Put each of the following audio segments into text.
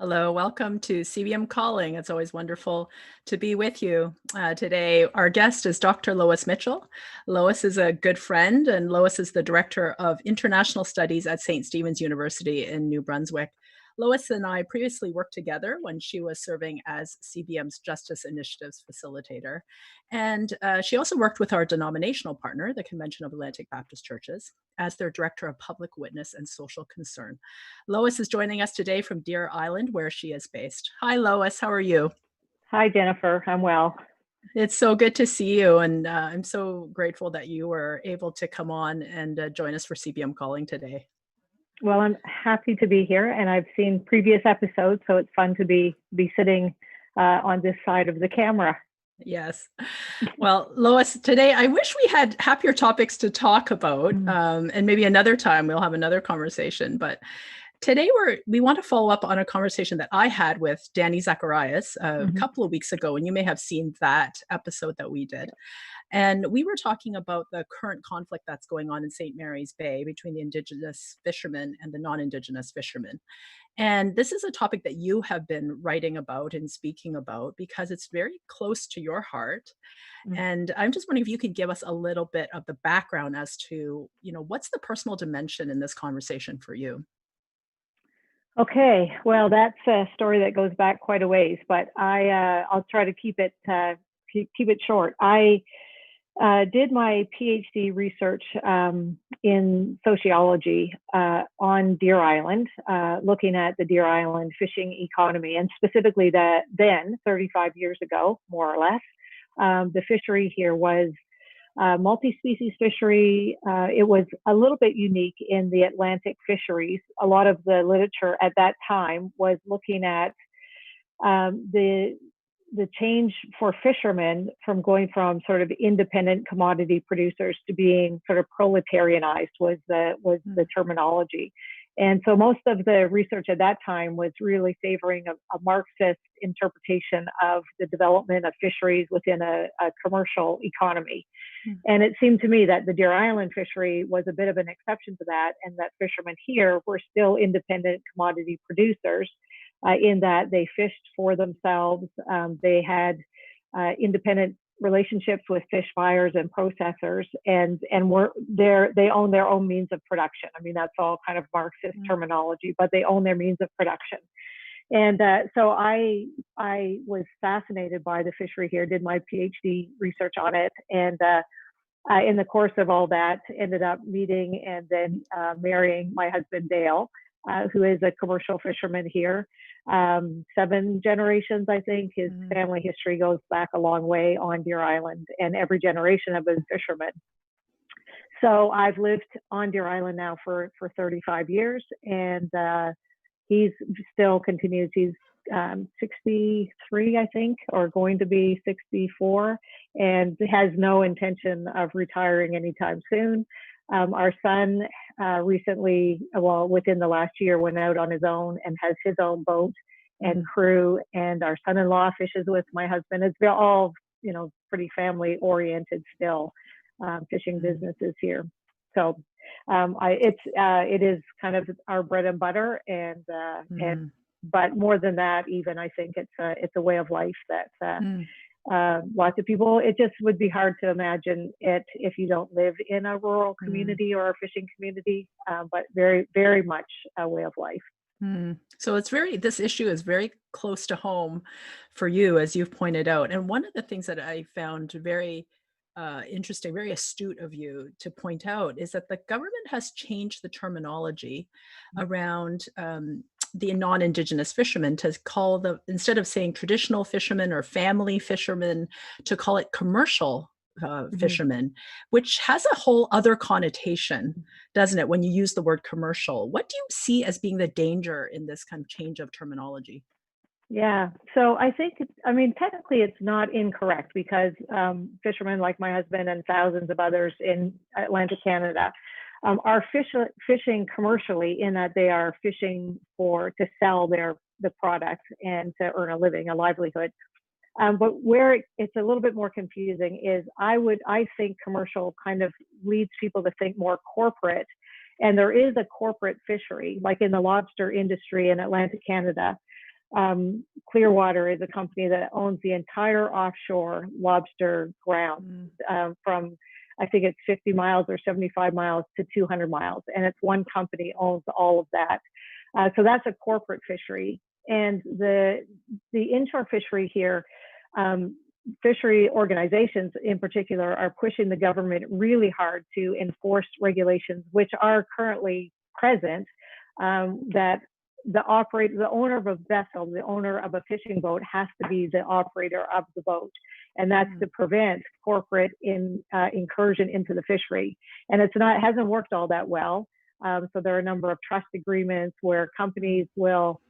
Hello, welcome to CBM Calling. It's always wonderful to be with you. Today, our guest is Dr. Lois Mitchell. Lois is a good friend, and Lois is the Director of International Studies at St. Stephen's University in New Brunswick. Lois and I previously worked together when she was serving as CBM's Justice Initiatives Facilitator. And she also worked with our denominational partner, the Convention of Atlantic Baptist Churches, as their Director of Public Witness and Social Concern. Lois is joining us today from Deer Island, where she is based. Hi, Lois. How are you? Hi, Jennifer. I'm well. It's so good to see you, and I'm so grateful that you were able to come on and join us for CBM Calling today. Well, I'm happy to be here, and I've seen previous episodes, so it's fun to be sitting on this side of the camera. Yes. Well, Lois, today I wish we had happier topics to talk about, and maybe another time we'll have another conversation. But today we want to follow up on a conversation that I had with Danny Zacharias a couple of weeks ago, and you may have seen that episode that we did. And we were talking about the current conflict that's going on in St. Mary's Bay between the Indigenous fishermen and the non-Indigenous fishermen. And this is a topic that you have been writing about and speaking about because it's very close to your heart. And I'm just wondering if you could give us a little bit of the background as to, what's the personal dimension in this conversation for you? Okay, well, that's a story that goes back quite a ways, but I'll try to keep it short. I did my PhD research in sociology on Deer Island, looking at the Deer Island fishing economy, and specifically that then, 35 years ago, more or less, the fishery here was multi-species fishery. It was a little bit unique in the Atlantic fisheries. A lot of the literature at that time was looking at the change for fishermen from going from sort of independent commodity producers to being sort of proletarianized was the terminology. And so most of the research at that time was really favoring a Marxist interpretation of the development of fisheries within a commercial economy. And it seemed to me that the Deer Island fishery was a bit of an exception to that, and that fishermen here were still independent commodity producers in that they fished for themselves. They had independent relationships with fish buyers and processors, and they own their own means of production. I mean, that's all kind of Marxist terminology, but they own their means of production. And so I was fascinated by the fishery here, did my PhD research on it, and in the course of all that, ended up meeting and then marrying my husband, Dale, who is a commercial fisherman here. 7 generations, I think. His family history goes back a long way on Deer Island, and every generation have been fishermen. So I've lived on Deer Island now for 35 years, and he's still continues. He's 63, I think, or going to be 64, and has no intention of retiring anytime soon. Our son recently, within the last year, went out on his own and has his own boat and crew. And our son-in-law fishes with my husband. It's all, pretty family-oriented still, fishing businesses here. So it is kind of our bread and butter, but more than that, even I think it's a way of life that. Lots of people, it just would be hard to imagine it if you don't live in a rural community or a fishing community, but very, very much a way of life. So this issue is very close to home for you, as you've pointed out. And one of the things that I found very interesting, very astute of you to point out, is that the government has changed the terminology around the non-Indigenous fishermen to call instead of saying traditional fishermen or family fishermen, to call it commercial fishermen, which has a whole other connotation, doesn't it, when you use the word commercial? What do you see as being the danger in this kind of change of terminology? Yeah, so I think, technically it's not incorrect, because fishermen like my husband and thousands of others in Atlantic Canada are fishing commercially, in that they are fishing to sell the product and to earn a living, a livelihood. But where it's a little bit more confusing is I think commercial kind of leads people to think more corporate, and there is a corporate fishery, like in the lobster industry in Atlantic Canada. Clearwater is a company that owns the entire offshore lobster ground from, I think it's 50 miles or 75 miles to 200 miles. And it's one company owns all of that. So that's a corporate fishery. And the inshore fishery here, fishery organizations in particular are pushing the government really hard to enforce regulations which are currently present, that the owner of a vessel, the owner of a fishing boat has to be the operator of the boat. And that's to prevent corporate incursion into the fishery. And it hasn't worked all that well. So there are a number of trust agreements where companies will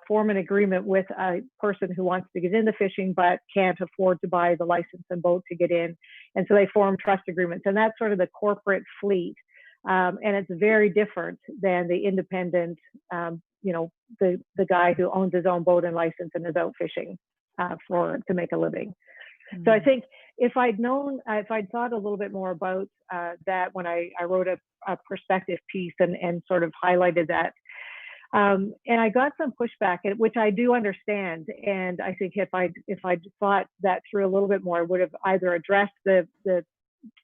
form an agreement with a person who wants to get into fishing but can't afford to buy the license and boat to get in. And so they form trust agreements. And that's sort of the corporate fleet. And it's very different than the independent, the guy who owns his own boat and license and is out fishing to make a living. So I think if I'd thought a little bit more about that when I wrote a perspective piece and sort of highlighted that, and I got some pushback, which I do understand. And I think if I'd thought that through a little bit more, I would have either addressed the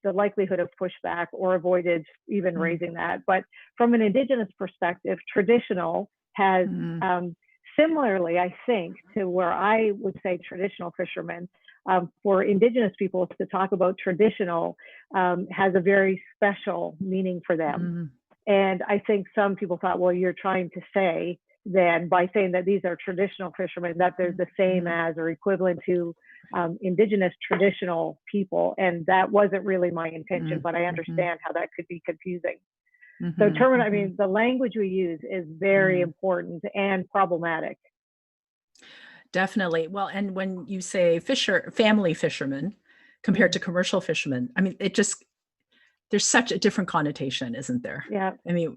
likelihood of pushback or avoided even raising that. But from an Indigenous perspective, traditional has similarly, I think, to where I would say traditional fishermen, for Indigenous peoples to talk about traditional has a very special meaning for them. And I think some people thought, well, you're trying to say then by saying that these are traditional fishermen, that they're the same as or equivalent to Indigenous traditional people. And that wasn't really my intention, but I understand how that could be confusing. So the language we use is very important and problematic. Definitely. Well, and when you say family fishermen compared to commercial fishermen, I mean, there's such a different connotation, isn't there? Yeah. I mean,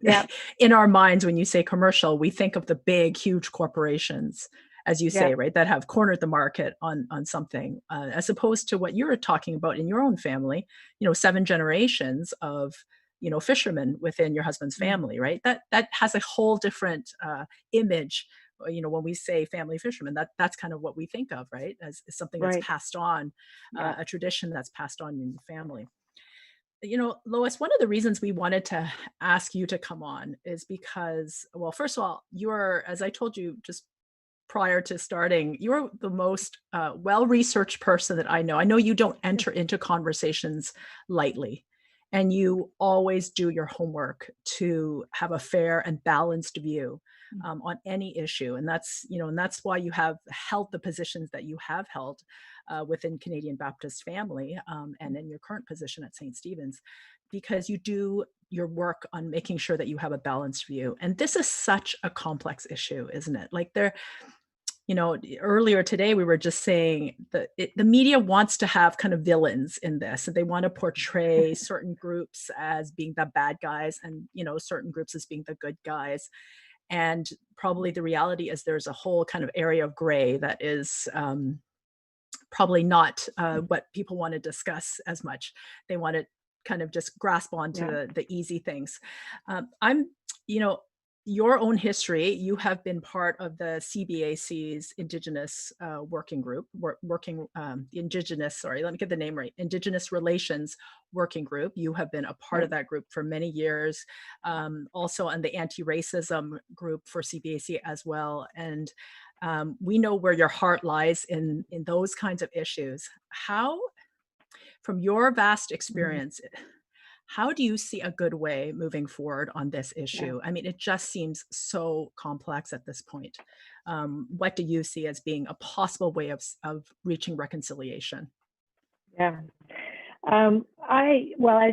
in our minds, when you say commercial, we think of the big, huge corporations, as you say, right, that have cornered the market on something, as opposed to what you're talking about in your own family, 7 generations of, fishermen within your husband's family, right? That has a whole different image. When we say family fishermen, that's kind of what we think of, right? As something that's passed on, a tradition that's passed on in your family. Lois, one of the reasons we wanted to ask you to come on is because, well, first of all, you're, as I told you just prior to starting, you're the most well-researched person that I know. I know you don't enter into conversations lightly, and you always do your homework to have a fair and balanced view on any issue. And that's why you have held the positions that you have held within Canadian Baptist Family and in your current position at St. Stephen's, because you do your work on making sure that you have a balanced view. And this is such a complex issue, isn't it? Like earlier today, we were just saying that the media wants to have kind of villains in this, and they want to portray certain groups as being the bad guys and, certain groups as being the good guys. And probably the reality is there's a whole kind of area of gray that is probably not what people want to discuss as much. They want to kind of just grasp onto the easy things. Your own history, you have been part of the CBAC's Indigenous Working Group, Indigenous Relations Working Group. You have been a part of that group for many years, also on the anti-racism group for CBAC as well. And we know where your heart lies in those kinds of issues. How, from your vast experience, how do you see a good way moving forward on this issue? I mean, it just seems so complex at this point. What do you see as being a possible way of reaching reconciliation? Yeah. As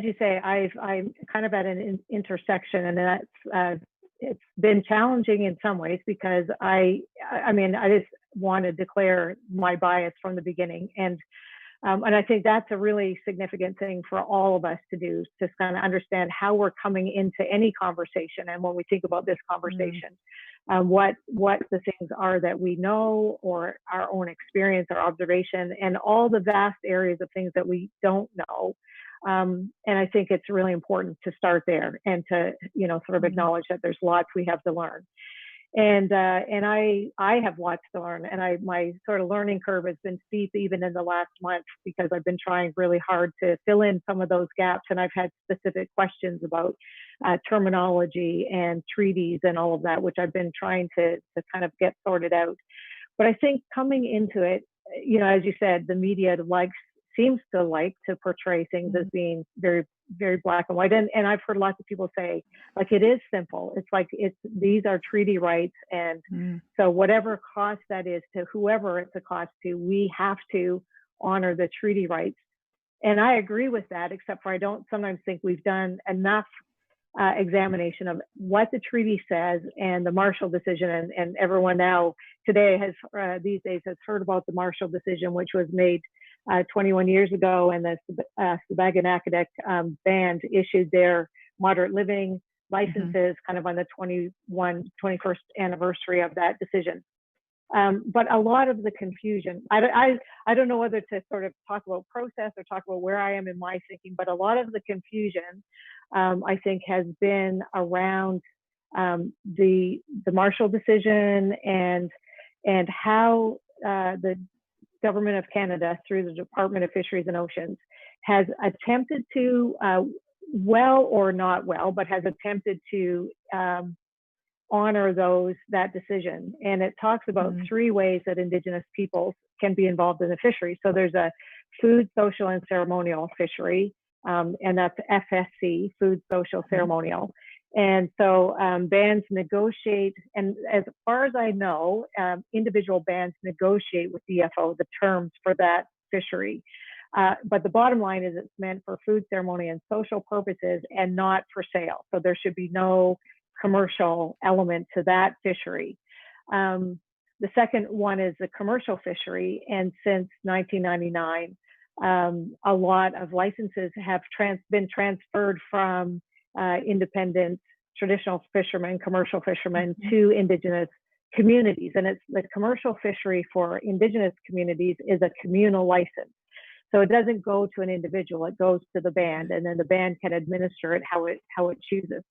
you say, I'm kind of at an intersection, and that's it's been challenging in some ways because I just want to declare my bias from the beginning, and I think that's a really significant thing for all of us to do, to kind of understand how we're coming into any conversation. And when we think about this conversation, what the things are that we know, or our own experience or observation, and all the vast areas of things that we don't know. And I think it's really important to start there and to, sort of acknowledge that there's lots we have to learn. And I have watched to learn, and my sort of learning curve has been steep even in the last month, because I've been trying really hard to fill in some of those gaps, and I've had specific questions about terminology and treaties and all of that, which I've been trying to kind of get sorted out. But I think coming into it, as you said, the media seems to like to portray things as being very, very black and white. And I've heard lots of people say, like, it is simple. It's like, these are treaty rights. And so whatever cost that is to whoever it's a cost to, we have to honor the treaty rights. And I agree with that, except for I don't sometimes think we've done enough examination of what the treaty says and the Marshall decision. And everyone now today these days has heard about the Marshall decision, which was made 21 years ago, and the CBAC band issued their moderate living licenses kind of on the 21st anniversary of that decision. But a lot of the confusion, I don't know whether to sort of talk about process or talk about where I am in my thinking, but a lot of the confusion, I think, has been around the Marshall decision and how the Government of Canada, through the Department of Fisheries and Oceans, has attempted to, well or not well, but has attempted to honor that decision. And it talks about 3 ways that Indigenous peoples can be involved in the fishery. So there's a food, social, and ceremonial fishery, and that's FSC, food, social, ceremonial. And so bands negotiate, and as far as I know, individual bands negotiate with DFO the terms for that fishery. But the bottom line is it's meant for food, ceremony, and social purposes and not for sale. So there should be no commercial element to that fishery. The second one is the commercial fishery. And since 1999, a lot of licenses have been transferred from independent traditional fishermen, commercial fishermen, to Indigenous communities. And it's the commercial fishery for Indigenous communities is a communal license. So it doesn't go to an individual, it goes to the band, and then the band can administer it how it chooses.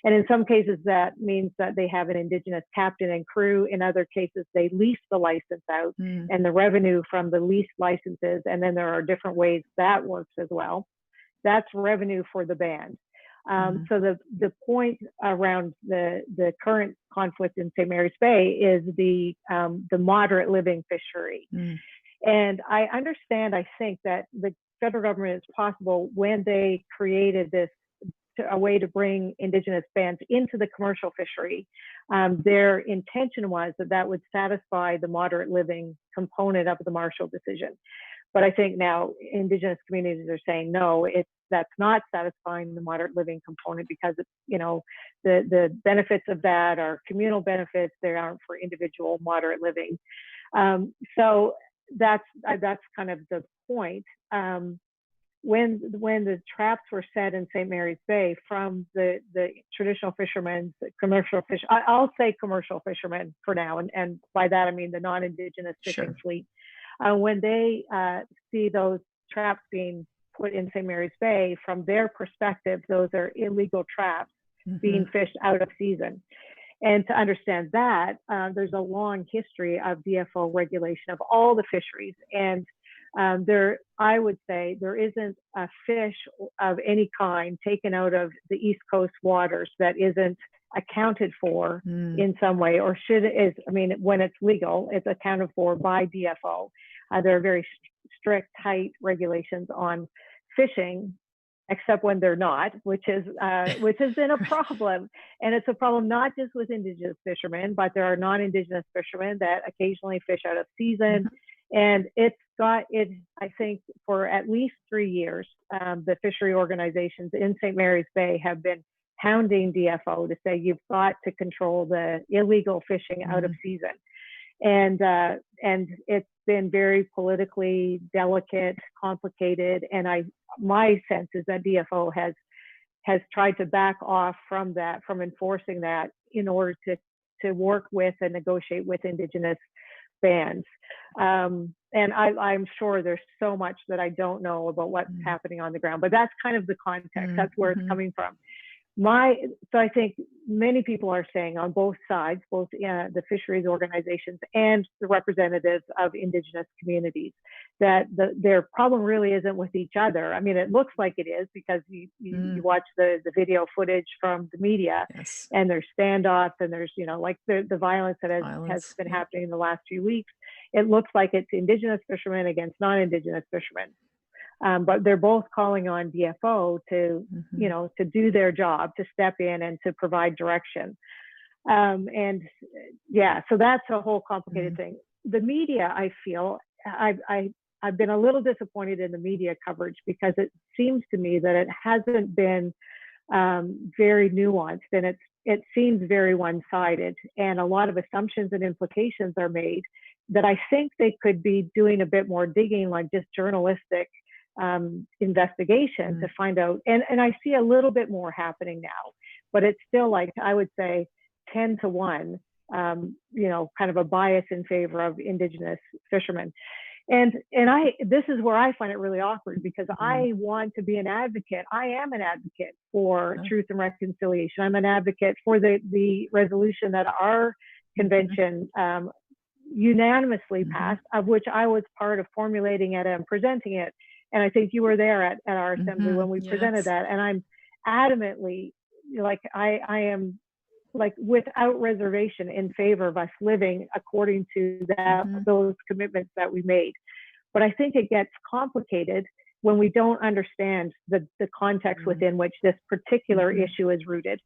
And in some cases, that means that they have an Indigenous captain and crew. In other cases, they lease the license out and the revenue from the leased licenses. And then there are different ways that works as well. That's revenue for the band. So the point around the current conflict in St. Mary's Bay is the moderate living fishery. And I understand, I think, that the federal government, is possible when they created a way to bring Indigenous bands into the commercial fishery, their intention was that would satisfy the moderate living component of the Marshall decision. But I think now Indigenous communities are saying, no, that's not satisfying the moderate living component, because the benefits of that are communal benefits. They aren't for individual moderate living. So that's kind of the point. When the traps were set in St. Mary's Bay from the traditional fishermen, commercial fish, I'll say commercial fishermen for now, and by that I mean the non-Indigenous fishing fleet. When they see those traps being put in St. Mary's Bay, from their perspective, those are illegal traps being fished out of season. And to understand that, there's a long history of DFO regulation of all the fisheries. And I would say there isn't a fish of any kind taken out of the East Coast waters that isn't accounted for in some way, or when it's legal, it's accounted for by DFO. There are very strict, tight regulations on fishing, except when they're not, which has been a problem. And it's a problem not just with Indigenous fishermen, but there are non-Indigenous fishermen that occasionally fish out of season. And I think for at least 3 years, the fishery organizations in St. Mary's Bay have been hounding DFO to say, you've got to control the illegal fishing out of season. And it's been very politically delicate, complicated. And my sense is that DFO has tried to back off from enforcing that in order to work with and negotiate with Indigenous bands. And I'm sure there's so much that I don't know about what's happening on the ground, but that's kind of the context. That's where it's coming from. So I think many people are saying on both sides, both the fisheries organizations and the representatives of Indigenous communities, that their problem really isn't with each other. I mean, it looks like it is because you watch the video footage from the media, Yes. and there's standoffs, and there's, like the violence that has been happening in the last few weeks. It looks like it's Indigenous fishermen against non-Indigenous fishermen. But they're both calling on DFO to, to do their job, to step in and to provide direction. And yeah, so that's a whole complicated thing. The media, I feel, I've been a little disappointed in the media coverage, because it seems to me that it hasn't been very nuanced, and it seems very one-sided, and a lot of assumptions and implications are made that I think they could be doing a bit more digging, like just journalistic investigation to find out. And I see a little bit more happening now, but it's still, like, I would say 10-1, kind of a bias in favor of Indigenous fishermen. And this is where I find it really awkward, because I want to be an advocate. I am an advocate for truth and reconciliation. I'm an advocate for the resolution that our convention unanimously passed, of which I was part of formulating it and presenting it. And I think you were there at our assembly when we presented that. And I'm adamantly, like, I am, like, without reservation in favor of us living according to those commitments that we made. But I think it gets complicated when we don't understand the context within which this particular issue is rooted.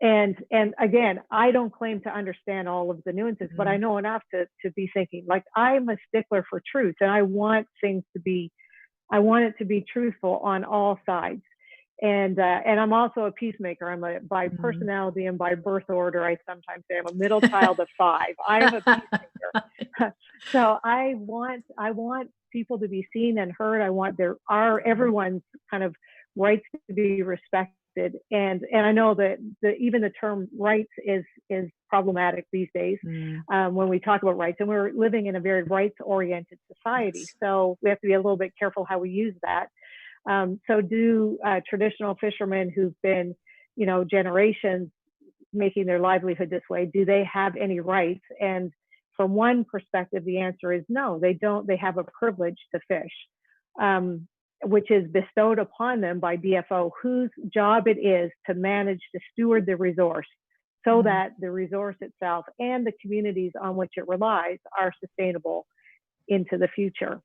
And again, I don't claim to understand all of the nuances, but I know enough to be thinking, like, I'm a stickler for truth, and I want it to be truthful on all sides. And I'm also a peacemaker. By personality and by birth order, I sometimes say I'm a middle child of 5. I am a peacemaker. So I want people to be seen and heard. I want everyone's kind of rights to be respected. And I know that even the term rights is problematic these days when we talk about rights, and we're living in a very rights-oriented society. So we have to be a little bit careful how we use that. So do traditional fishermen who've been, generations making their livelihood this way, do they have any rights? And from one perspective, the answer is no, they don't. They have a privilege to fish, which is bestowed upon them by DFO, whose job it is to manage, to steward the resource, so that the resource itself and the communities on which it relies are sustainable into the future.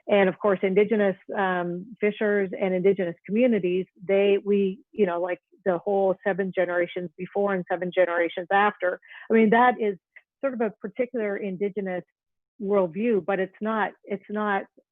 And of course, Indigenous fishers and Indigenous communities, like the whole 7 generations before and 7 generations after. I mean, that is sort of a particular Indigenous worldview, but it's not,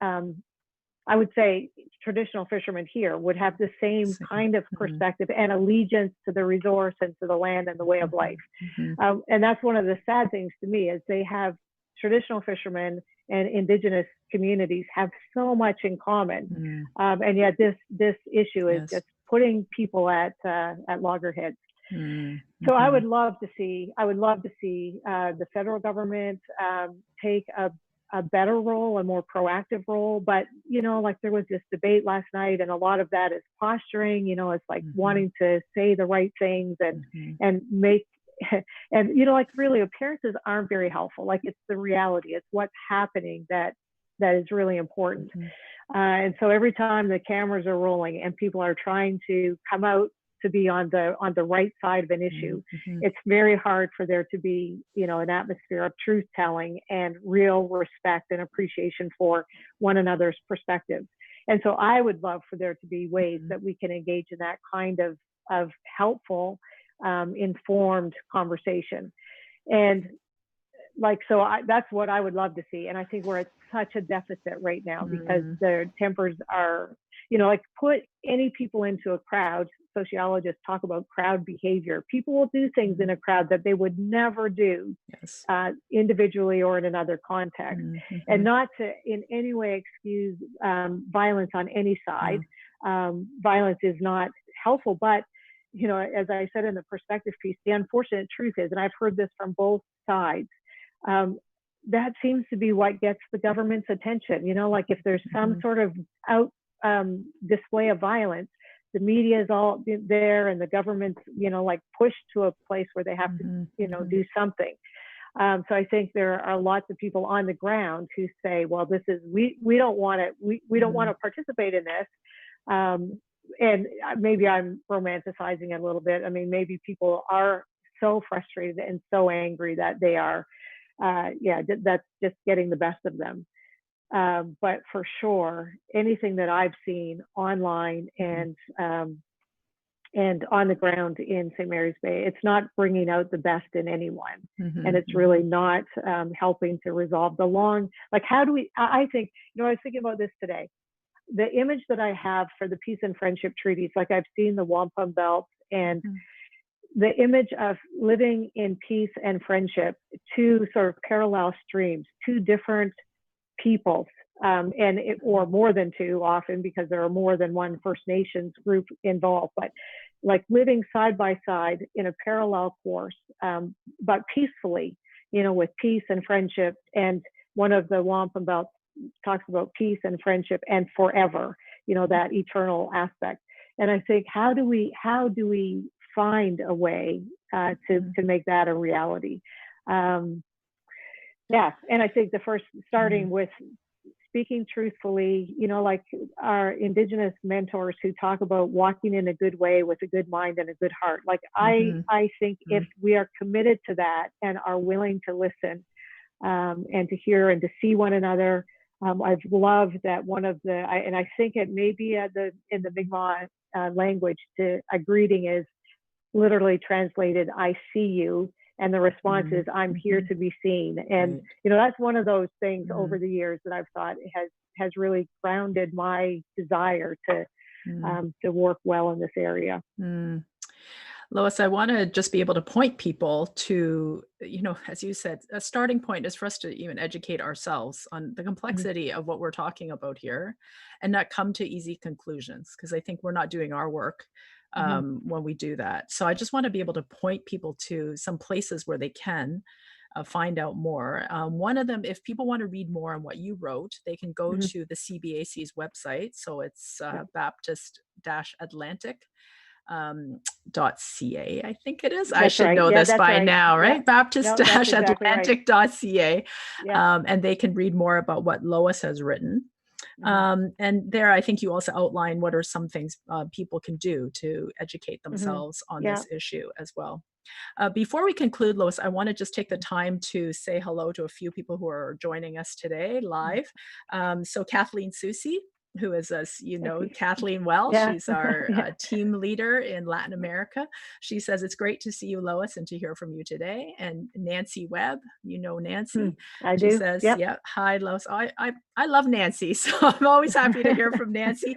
I would say traditional fishermen here would have the same kind of perspective and allegiance to the resource and to the land and the way of life. And that's one of the sad things to me, is they have traditional fishermen and Indigenous communities have so much in common. And yet this issue is just putting people at loggerheads. So I would love to see the federal government take a better role, a more proactive role. But, like, there was this debate last night, and a lot of that is posturing, it's like wanting to say the right things and make, and, like, really appearances aren't very helpful. Like, it's the reality, it's what's happening that is really important. And so every time the cameras are rolling and people are trying to come out to be on the right side of an issue, it's very hard for there to be, an atmosphere of truth telling and real respect and appreciation for one another's perspectives. And so I would love for there to be ways that we can engage in that kind of helpful, informed conversation. And that's what I would love to see. And I think we're at such a deficit right now, because the tempers are, put any people into a crowd. Sociologists talk about crowd behavior. People will do things in a crowd that they would never do individually or in another context. And not to in any way excuse violence on any side. Violence is not helpful, but as I said in the perspective piece, the unfortunate truth is, and I've heard this from both sides, that seems to be what gets the government's attention. Like, if there's some sort of display of violence, the media is all there, and the government's, like pushed to a place where they have to, do something. So I think there are lots of people on the ground who say, well, this is, we don't want to, we don't want to participate in this. And maybe I'm romanticizing it a little bit. I mean, maybe people are so frustrated and so angry that they are, that's just getting the best of them. But for sure, anything that I've seen online and on the ground in St. Mary's Bay, it's not bringing out the best in anyone. And it's really not helping to resolve the long, like, how do we, I think, I was thinking about this today. The image that I have for the peace and friendship treaties, like I've seen the wampum belts, and the image of living in peace and friendship, two sort of parallel streams, two different peoples, or more than two often, because there are more than one First Nations group involved, but like living side by side in a parallel course, but peacefully, with peace and friendship. And one of the wampum belts talks about peace and friendship and forever, that eternal aspect. And I think, how do we find a way to make that a reality? And I think the first, starting with speaking truthfully, like our Indigenous mentors who talk about walking in a good way with a good mind and a good heart. Like I think if we are committed to that and are willing to listen and to hear and to see one another. I've loved that one of the, and I think it may be in the Mi'kmaq language, a greeting is literally translated, I see you. And the response is, I'm here to be seen. And, that's one of those things over the years that I've thought has really grounded my desire to work well in this area. Lois, I want to just be able to point people to, as you said, a starting point is for us to even educate ourselves on the complexity of what we're talking about here and not come to easy conclusions, because I think we're not doing our work when we do that. So I just want to be able to point people to some places where they can find out more. One of them, if people want to read more on what you wrote, they can go to the CBAC's website. So it's Baptist-Atlantic. .ca, I think it is. I should know this by now, right? Baptist-Atlantic.ca. And they can read more about what Lois has written. And there, I think you also outline what are some things people can do to educate themselves on this issue as well. Before we conclude, Lois, I want to just take the time to say hello to a few people who are joining us today live. So Kathleen Susi, who is, as you know, Kathleen well. She's our team leader in Latin America. She says, it's great to see you, Lois, and to hear from you today. And Nancy Webb, Nancy. I do. She says, hi, Lois. I love Nancy, so I'm always happy to hear from Nancy.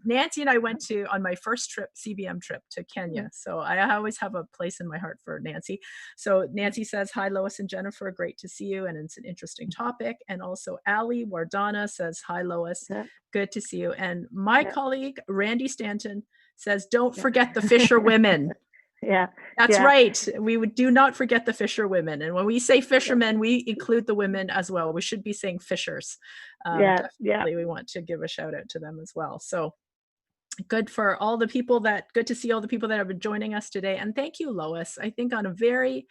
Nancy and I went on my first trip, CBM trip to Kenya. So I always have a place in my heart for Nancy. So Nancy says, hi, Lois and Jennifer, great to see you. And it's an interesting topic. And also Ali Wardana says, hi, Lois. Good to see you. And my colleague, Randy Stanton, says, don't forget the fisher women. That's right. We do not forget the fisher women. And when we say fishermen, we include the women as well. We should be saying fishers. Definitely, we want to give a shout out to them as well. So good for all the people good to see all the people that have been joining us today. And thank you, Lois. I think on a very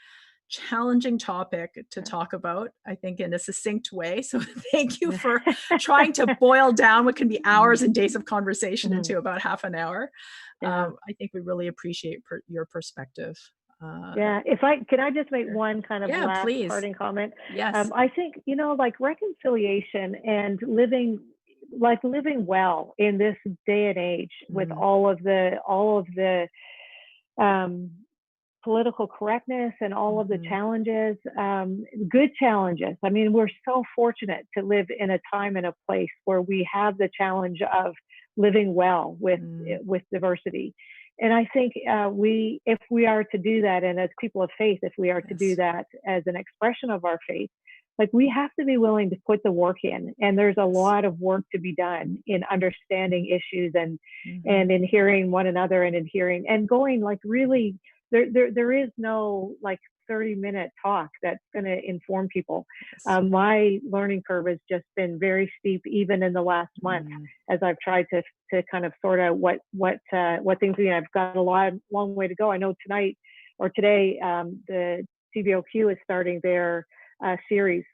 challenging topic to talk about, I think in a succinct way. So thank you for trying to boil down what can be hours and days of conversation into about half an hour. I think we really appreciate your perspective. Can I just make one kind of last parting comment? Yes. I think, like reconciliation and living well in this day and age with all of the political correctness and all of the challenges, good challenges. I mean, we're so fortunate to live in a time and a place where we have the challenge of living well with diversity. And I think if we are to do that, and as people of faith, if we are to do that as an expression of our faith, like we have to be willing to put the work in. And there's a lot of work to be done in understanding issues and in hearing one another and in hearing and going like really. There is no like 30-minute talk that's going to inform people. Yes. My learning curve has just been very steep, even in the last month, as I've tried to kind of sort out what things. I've got a long way to go. I know tonight or today, the CBOQ is starting their series.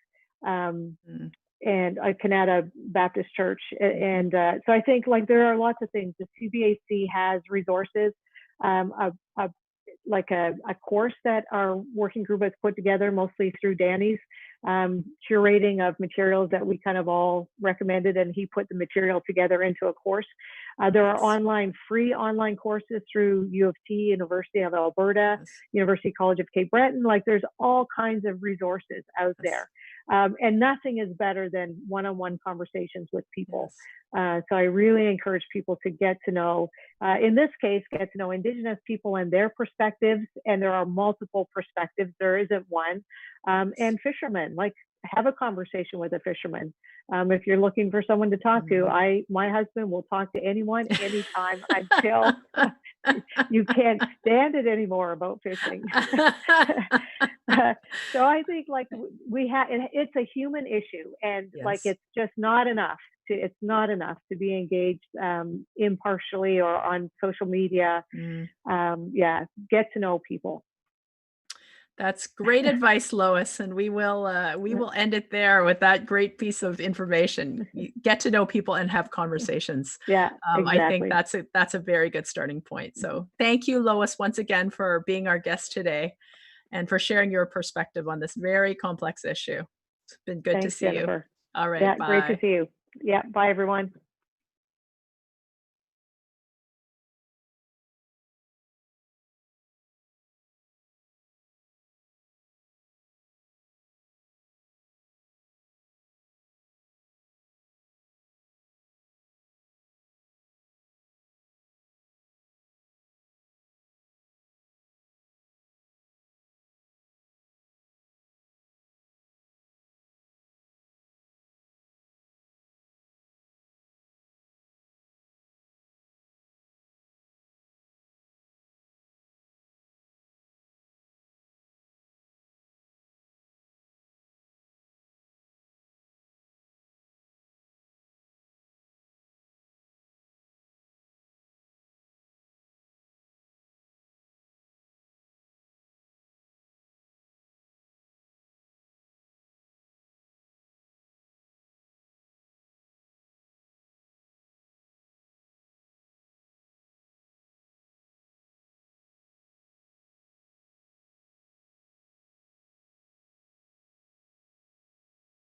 And Canada Baptist Church. And so I think like there are lots of things. The CBAC has resources, like a course that our working group has put together, mostly through Danny's curating of materials that we kind of all recommended, and he put the material together into a course. There are free online courses through U of T, University of Alberta, University College of Cape Breton. Like there's all kinds of resources out there. And nothing is better than one-on-one conversations with people. So I really encourage people to get to know, in this case, get to know Indigenous people and their perspectives. And there are multiple perspectives. There isn't one. And fishermen, like have a conversation with a fisherman. If you're looking for someone to talk to, my husband will talk to anyone, anytime, until you can't stand it anymore about fishing. So I think like it's a human issue, and like it's just not enough to be engaged impartially or on social media. Get to know people. That's great advice, Lois, and we will end it there with that great piece of information. Get to know people and have conversations. Exactly. I think that's a very good starting point. So thank you, Lois, once again for being our guest today and for sharing your perspective on this very complex issue. It's been good to see Jennifer. you. All right, bye. Great to see you. Bye, everyone.